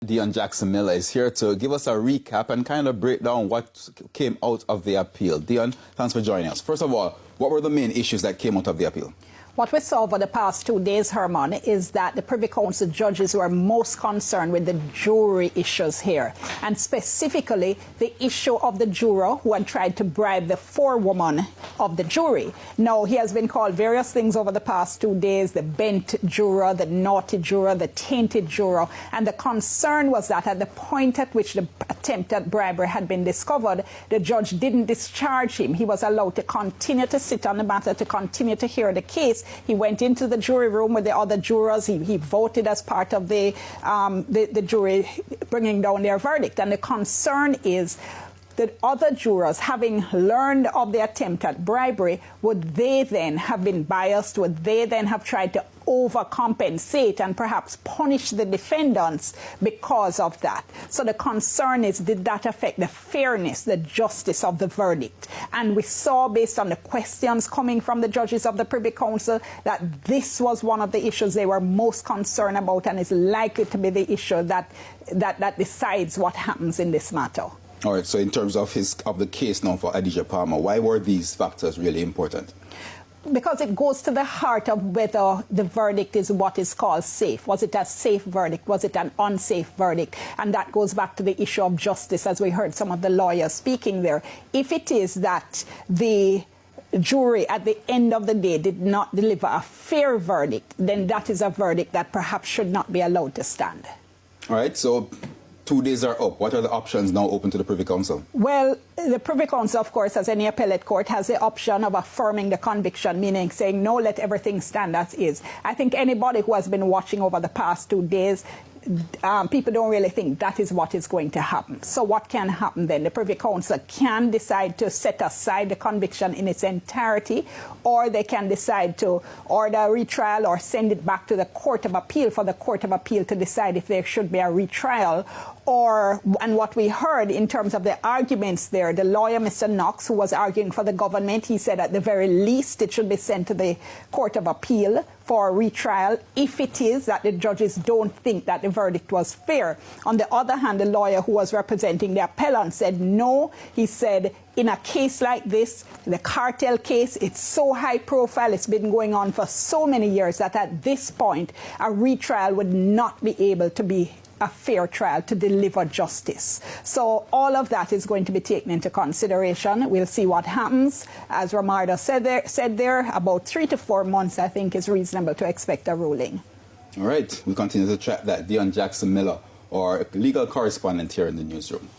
Deon Jackson Miller is here to give us a recap and kind of break down what came out of the appeal. Deon, thanks for joining us. First of all, what were the main issues that came out of the appeal? What we saw over the past 2 days, Herman, is that the Privy Council judges were most concerned with the jury issues here, and specifically the issue of the juror who had tried to bribe the forewoman of the jury. Now, he has been called various things over the past 2 days: the bent juror, the naughty juror, the tainted juror, and the concern was that at the point at which the attempt at bribery had been discovered, the judge didn't discharge him. He was allowed to continue to sit on the matter, to continue to hear the case. He went into the jury room with the other jurors. He voted as part of the jury bringing down their verdict. And the concern is that other jurors, having learned of the attempt at bribery, would they then have been biased? Would they then have tried to overcompensate and perhaps punish the defendants because of that? So the concern is, did that affect the fairness, the justice of the verdict? And we saw, based on the questions coming from the judges of the Privy Council, that this was one of the issues they were most concerned about, and is likely to be the issue that decides what happens in this matter. All right, so in terms of the case now for Adidja Palmer, why were these factors really important? Because it goes to the heart of whether the verdict is what is called safe. Was it a safe verdict? Was it an unsafe verdict? And that goes back to the issue of justice, as we heard some of the lawyers speaking there. If it is that the jury at the end of the day did not deliver a fair verdict, then that is a verdict that perhaps should not be allowed to stand. All right, so 2 days are up. What are the options now open to the Privy Council? Well, the Privy Council, of course, as any appellate court, has the option of affirming the conviction, meaning saying, no, let everything stand as is. I think anybody who has been watching over the past 2 days, people don't really think that is what is going to happen. So what can happen then? The Privy Council can decide to set aside the conviction in its entirety, or they can decide to order a retrial or send it back to the Court of Appeal for the Court of Appeal to decide if there should be a retrial. And what we heard in terms of the arguments there, the lawyer, Mr. Knox, who was arguing for the government, he said at the very least it should be sent to the Court of Appeal for a retrial if it is that the judges don't think that the verdict was fair. On the other hand, the lawyer who was representing the appellant said no. He said, in a case like this, the cartel case, it's so high profile, it's been going on for so many years, that at this point, a retrial would not be able to be a fair trial to deliver justice. So all of that is going to be taken into consideration. We'll see what happens. As Ramardo said there, about 3 to 4 months, I think, is reasonable to expect a ruling. All right, we'll continue to track that. Deon Jackson Miller, our legal correspondent here in the newsroom.